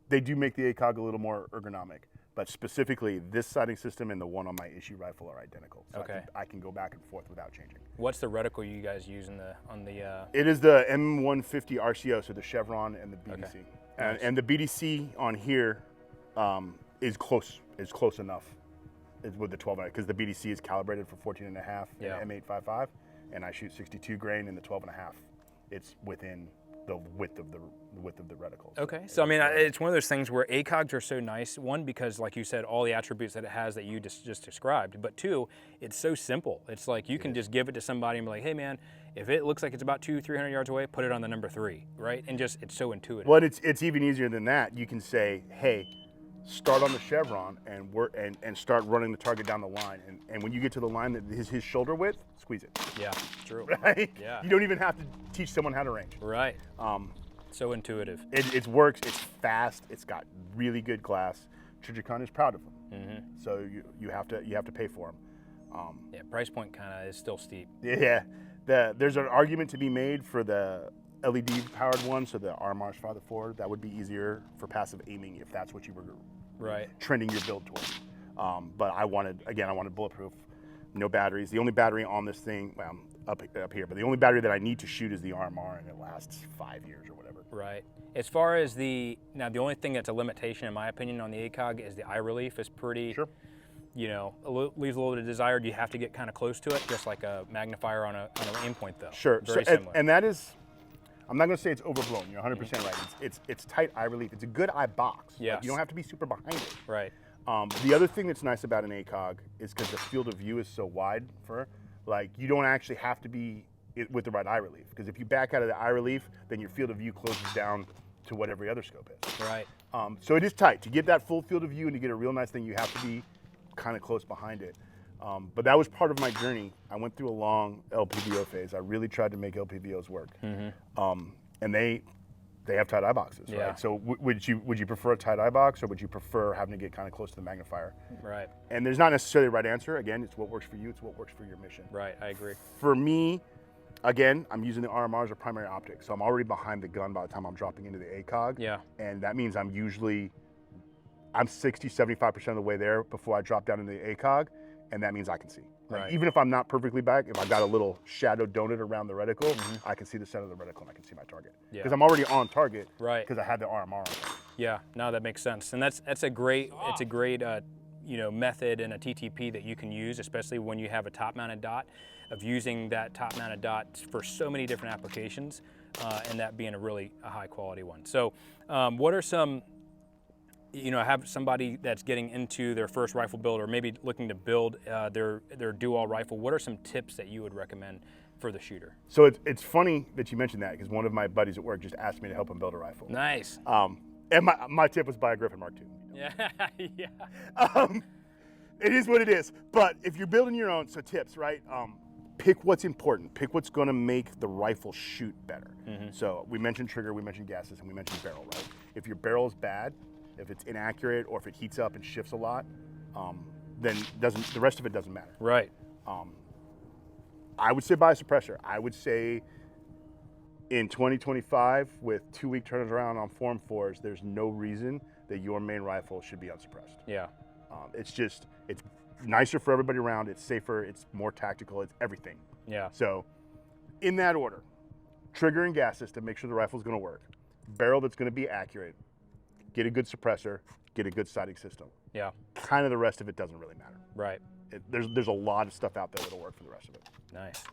They do make the ACOG a little more ergonomic, but specifically this sighting system and the one on my issue rifle are identical. So I can go back and forth without changing. What's the reticle you guys use on the? It is the M150 RCO, so the Chevron and the BDC. Okay. Nice. And the BDC on here is close enough with the 12, because the BDC is calibrated for 14.5 M855, and I shoot 62 grain in the 12.5. It's within the width of the reticle. Okay, so I mean, it's one of those things where ACOGs are so nice. One, because like you said, all the attributes that it has that you just described. But two, it's so simple. It's like you can just give it to somebody and be like, hey man, if it looks like it's about 200-300 yards away, put it on the number 3, right? And just, it's so intuitive. Well, it's even easier than that. You can say, hey, start on the Chevron and work and start running the target down the line. And when you get to the line that is his shoulder width, squeeze it. Yeah, true. Right? Yeah. You don't even have to teach someone how to range. Right. So intuitive. It works. It's fast. It's got really good glass. Trigicon is proud of them. So you have to pay for them. Yeah, price point kind of is still steep. Yeah. There's an argument to be made for the LED powered one, so the RMR's farther forward. That would be easier for passive aiming if that's what you were trending your build towards. But I wanted bulletproof, no batteries. The only battery on this thing, well, up here, but the only battery that I need to shoot is the RMR, and it lasts 5 years or whatever. Right. As far as the only thing that's a limitation, in my opinion, on the ACOG is the eye relief is pretty, you know, leaves a little bit of desired. You have to get kind of close to it, just like a magnifier on an aim point, though. Sure. Very similar. And that is, I'm not going to say it's overblown. You're 100% right. It's tight eye relief. It's a good eye box. Yes. Like, you don't have to be super behind it. Right. The other thing that's nice about an ACOG is because the field of view is so wide like you don't actually have to be with the right eye relief. Because if you back out of the eye relief, then your field of view closes down to what every other scope is. Right. So it is tight. To get that full field of view and to get a real nice thing, you have to be kind of close behind it. But that was part of my journey. I went through a long LPVO phase. I really tried to make LPVOs work. And they have tight eye boxes, right? So would you prefer a tight eye box, or would you prefer having to get kind of close to the magnifier? Right. And there's not necessarily a right answer. Again, it's what works for you. It's what works for your mission. Right, I agree. For me, again, I'm using the RMR as a primary optic. So I'm already behind the gun by the time I'm dropping into the ACOG. Yeah. And that means I'm 60, 75% of the way there before I drop down into the ACOG. and that means I can see. Like, Right. even if I'm not perfectly back, if I got a little shadow donut around the reticle, I can see the center of the reticle and I can see my target. Yeah. Because I'm already on target. Right. Because I have the RMR on. Yeah, no, that makes sense, and that's a great you know, method and a TTP that you can use, especially when you have a top-mounted dot, of using that top-mounted dot for so many different applications, and that being a high-quality one. So, what are some, you know, have somebody that's getting into their first rifle build or maybe looking to build their dual rifle? What are some tips that you would recommend for the shooter? So it's funny that you mentioned that, because one of my buddies at work just asked me to help him build a rifle. Nice. And my tip was buy a Griffin Mark II. Yeah, yeah. It is what it is. But if you're building your own, so tips, right? Pick what's important. Pick what's going to make the rifle shoot better. So we mentioned trigger, we mentioned gases, and we mentioned barrel, right? If your barrel is bad, if it's inaccurate, or if it heats up and shifts a lot, then the rest of it doesn't matter. Right. I would say buy a suppressor. I would say in 2025, with 2-week turnaround on Form 4s, there's no reason that your main rifle should be unsuppressed. Yeah. It's nicer for everybody around, it's safer, it's more tactical, it's everything. Yeah. So in that order, trigger and gas system, make sure the rifle's gonna work. Barrel that's gonna be accurate, get a good suppressor, get a good sighting system. Yeah. Kind of the rest of it doesn't really matter. Right. There's a lot of stuff out there that'll work for the rest of it. Nice.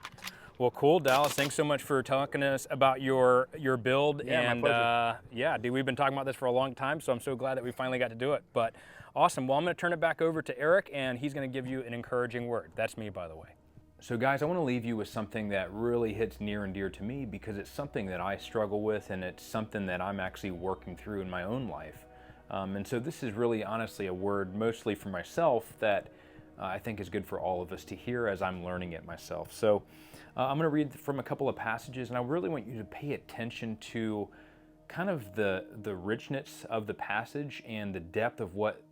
Well, cool, Dallas. Thanks so much for talking to us about your build. Yeah, and my pleasure. yeah, dude, we've been talking about this for a long time, so I'm so glad that we finally got to do it. But awesome. Well, I'm going to turn it back over to Eric, and he's going to give you an encouraging word. That's me, by the way. So guys, I want to leave you with something that really hits near and dear to me, because it's something that I struggle with, and it's something that I'm actually working through in my own life. And so this is really honestly a word mostly for myself that I think is good for all of us to hear as I'm learning it myself. So I'm going to read from a couple of passages, and I really want you to pay attention to kind of the richness of the passage and the depth of what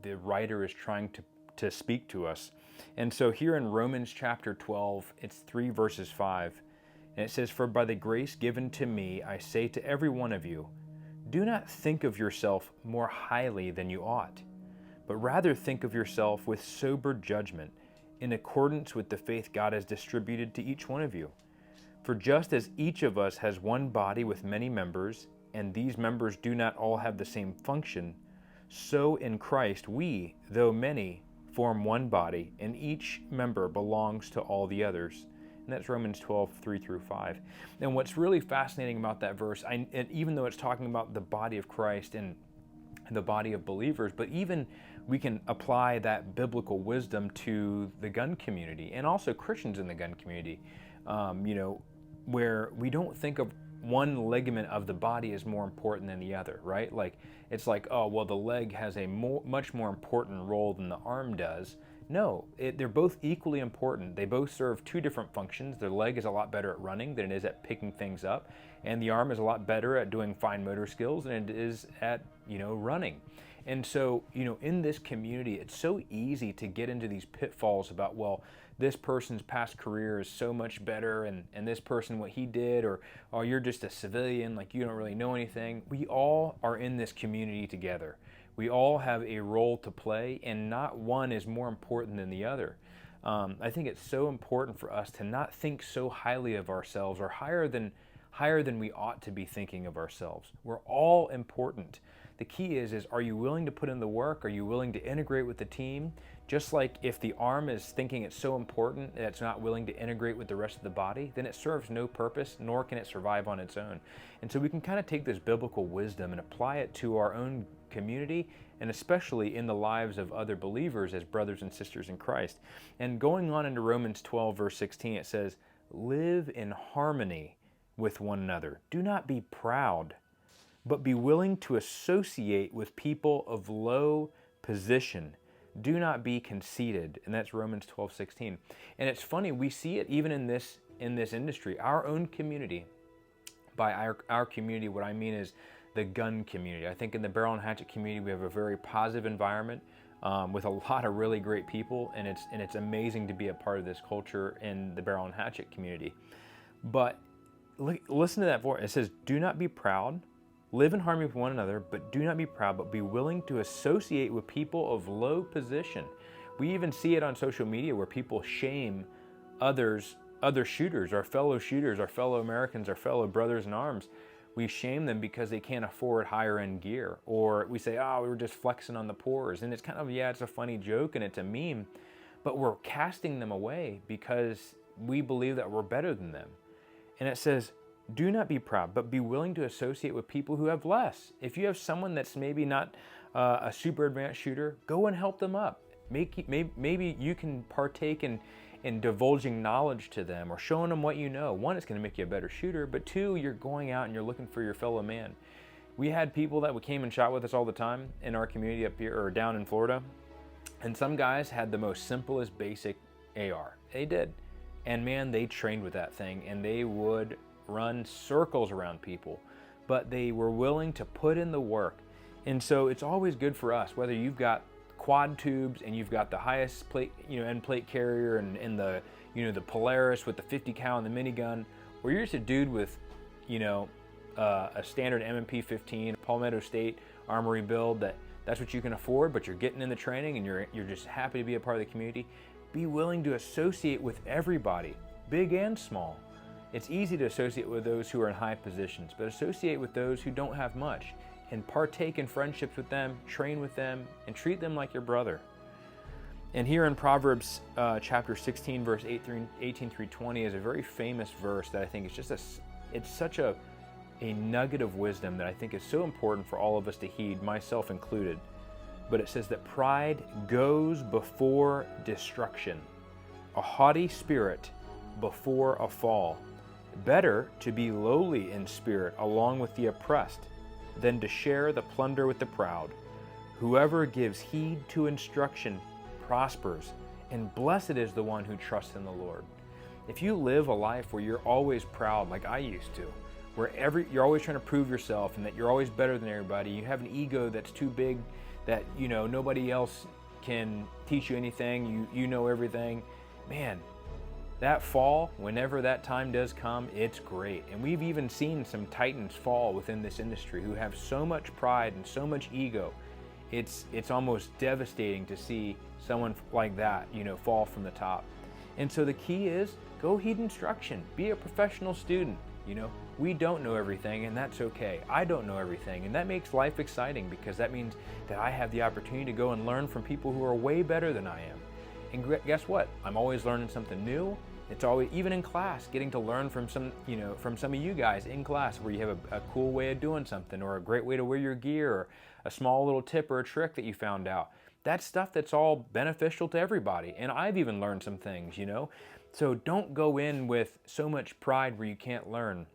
the writer is trying to speak to us. And so here in Romans chapter 12, it's 3 verses 5, and it says, "For by the grace given to me, I say to every one of you, do not think of yourself more highly than you ought, but rather think of yourself with sober judgment, in accordance with the faith God has distributed to each one of you. For just as each of us has one body with many members, and these members do not all have the same function, so in Christ we, though many, form one body, and each member belongs to all the others." And that's Romans 12, 3 through 5. And what's really fascinating about that verse, and even though it's talking about the body of Christ and the body of believers, but even we can apply that biblical wisdom to the gun community and also Christians in the gun community, you know, where we don't think of one ligament of the body as more important than the other, right? Like, it's like, oh, well, the leg has a much more important role than the arm does. No, they're both equally important. They both serve two different functions. The leg is a lot better at running than it is at picking things up, and the arm is a lot better at doing fine motor skills than it is at, you know, running. And so, you know, in this community, it's so easy to get into these pitfalls about, well, this person's past career is so much better, and this person, what he did, or oh, you're just a civilian, like you don't really know anything. We all are in this community together. We all have a role to play, and not one is more important than the other. I think it's so important for us to not think so highly of ourselves, or higher than we ought to be thinking of ourselves. We're all important. The key is are you willing to put in the work? Are you willing to integrate with the team? Just like if the arm is thinking it's so important that it's not willing to integrate with the rest of the body, then it serves no purpose, nor can it survive on its own. And so we can kind of take this biblical wisdom and apply it to our own community, and especially in the lives of other believers as brothers and sisters in Christ. And going on into Romans 12, verse 16, it says, "Live in harmony with one another. Do not be proud, but be willing to associate with people of low position. Do not be conceited." And that's Romans 12:16. And it's funny, we see it even in this industry, our own community. By our community, what I mean is the gun community. I think in the Barrel and Hatchet community, we have a very positive environment with a lot of really great people, and it's amazing to be a part of this culture in the Barrel and Hatchet community. But listen to that voice. It says, "Do not be proud. Live in harmony with one another, but do not be proud, but be willing to associate with people of low position." We even see it on social media where people shame other shooters, our fellow Americans, our fellow brothers in arms. We shame them because they can't afford higher end gear. Or we say, oh, we were just flexing on the poors. And it's kind of, yeah, it's a funny joke and it's a meme, but we're casting them away because we believe that we're better than them. And it says, do not be proud, but be willing to associate with people who have less. If you have someone that's maybe not a super advanced shooter, go and help them up. Maybe you can partake in divulging knowledge to them or showing them what you know. One, it's going to make you a better shooter, but two, you're going out and you're looking for your fellow man. We had people that came and shot with us all the time in our community up here or down in Florida, and some guys had the most simplest basic AR. They did. And man, they trained with that thing and they would run circles around people, but they were willing to put in the work. And so it's always good for us, whether you've got quad tubes and you've got the highest plate, end plate carrier and the, the Polaris with the 50 cal and the minigun, or you're just a dude with, a standard M&P 15, Palmetto State Armory build that's what you can afford, but you're getting in the training and you're just happy to be a part of the community. Be willing to associate with everybody, big and small. It's easy to associate with those who are in high positions, but associate with those who don't have much and partake in friendships with them, train with them, and treat them like your brother. And here in Proverbs chapter 16, verse 18 through 20 is a very famous verse that I think is just it's such a nugget of wisdom that I think is so important for all of us to heed, myself included. But it says that pride goes before destruction, a haughty spirit before a fall. Better to be lowly in spirit along with the oppressed than to share the plunder with the proud. Whoever gives heed to instruction prospers, and blessed is the one who trusts in the Lord. If you live a life where you're always proud, like I used to, where you're always trying to prove yourself and that you're always better than everybody, you have an ego that's too big that nobody else can teach you anything, you know everything, man, that fall, whenever that time does come, it's great. And we've even seen some titans fall within this industry who have so much pride and so much ego. It's almost devastating to see someone like that, fall from the top. And so the key is go heed instruction. Be a professional student. We don't know everything, and that's okay. I don't know everything, and that makes life exciting because that means that I have the opportunity to go and learn from people who are way better than I am. And guess what? I'm always learning something new. It's always, even in class, getting to learn from some of you guys in class where you have a cool way of doing something or a great way to wear your gear or a small little tip or a trick that you found out. That's stuff that's all beneficial to everybody. And I've even learned some things, So don't go in with so much pride where you can't learn.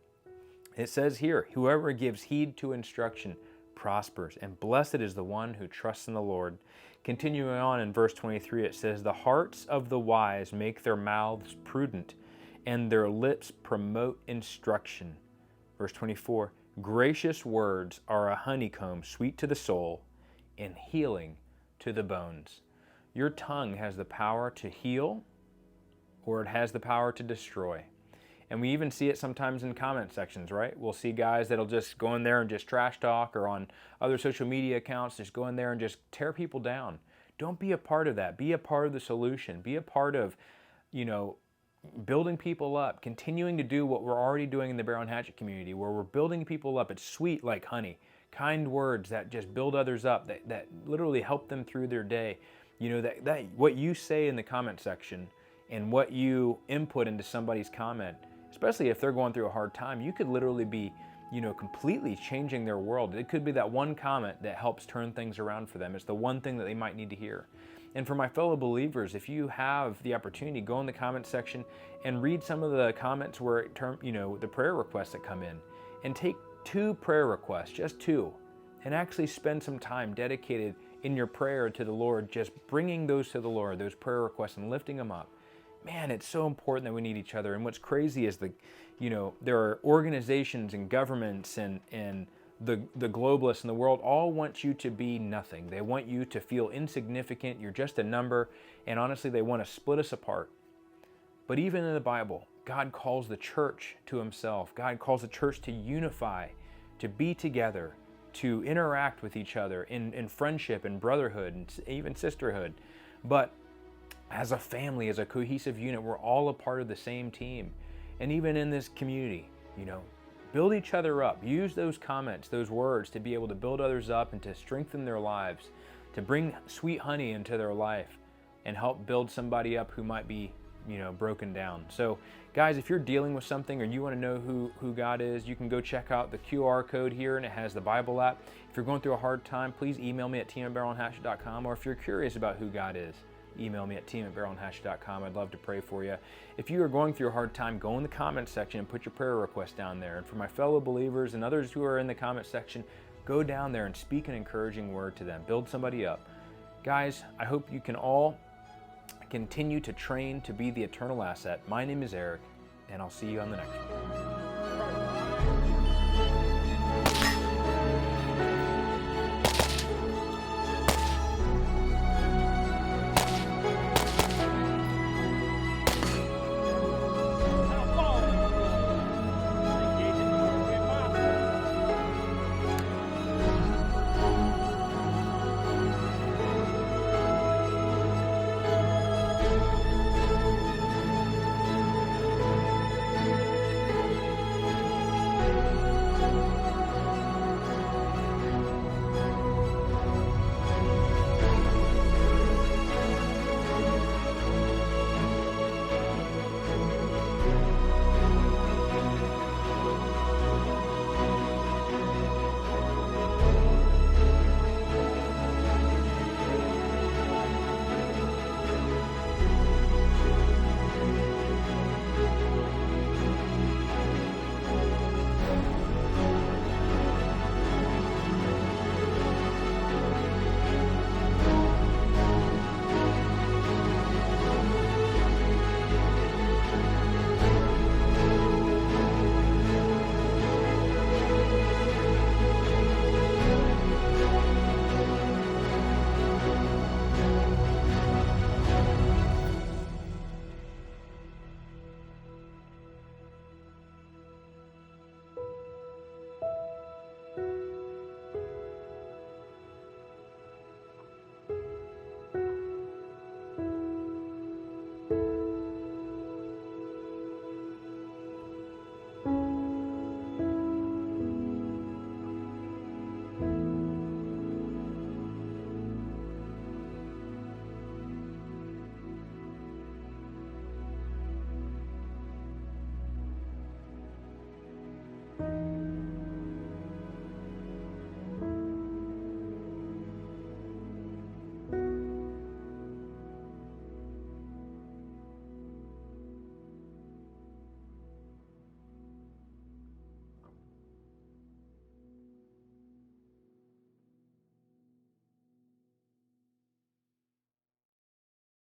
It says here, whoever gives heed to instruction prospers, and blessed is the one who trusts in the Lord. Continuing on in verse 23, it says, the hearts of the wise make their mouths prudent, and their lips promote instruction. Verse 24, gracious words are a honeycomb sweet to the soul and healing to the bones. Your tongue has the power to heal, or it has the power to destroy. And we even see it sometimes in comment sections, right? We'll see guys that'll just go in there and just trash talk, or on other social media accounts, just go in there and just tear people down. Don't be a part of that. Be a part of the solution. Be a part of, building people up, continuing to do what we're already doing in the Barrel and Hatchet community, where we're building people up. It's sweet like honey. Kind words that just build others up, that literally help them through their day. That what you say in the comment section and what you input into somebody's comment, especially if they're going through a hard time, you could literally be, completely changing their world. It could be that one comment that helps turn things around for them. It's the one thing that they might need to hear. And for my fellow believers, if you have the opportunity, go in the comment section and read some of the comments where the prayer requests that come in, and take 2 prayer requests, just 2, and actually spend some time dedicated in your prayer to the Lord, just bringing those to the Lord, those prayer requests, and lifting them up. Man, it's so important that we need each other. And what's crazy is there are organizations and governments and the globalists in the world all want you to be nothing. They want you to feel insignificant. You're just a number. And honestly, they want to split us apart. But even in the Bible, God calls the church to himself. God calls the church to unify, to be together, to interact with each other in friendship and brotherhood and even sisterhood. But as a family, as a cohesive unit. We're all a part of the same team. And even in this community, you know, build each other up. Use those comments, those words to be able to build others up and to strengthen their lives, to bring sweet honey into their life and help build somebody up who might be, you know, broken down. So guys, if you're dealing with something or you want to know who God is, you can go check out the QR code here, and it has the Bible app. If you're going through a hard time, please email me at team@barrelhatchet.com, or if you're curious about who God is, email me at team@barrelhatchet.com. I'd love to pray for you. If you are going through a hard time, go in the comment section and put your prayer request down there. And for my fellow believers and others who are in the comment section, go down there and speak an encouraging word to them. Build somebody up. Guys, I hope you can all continue to train to be the eternal asset. My name is Eric, and I'll see you on the next one.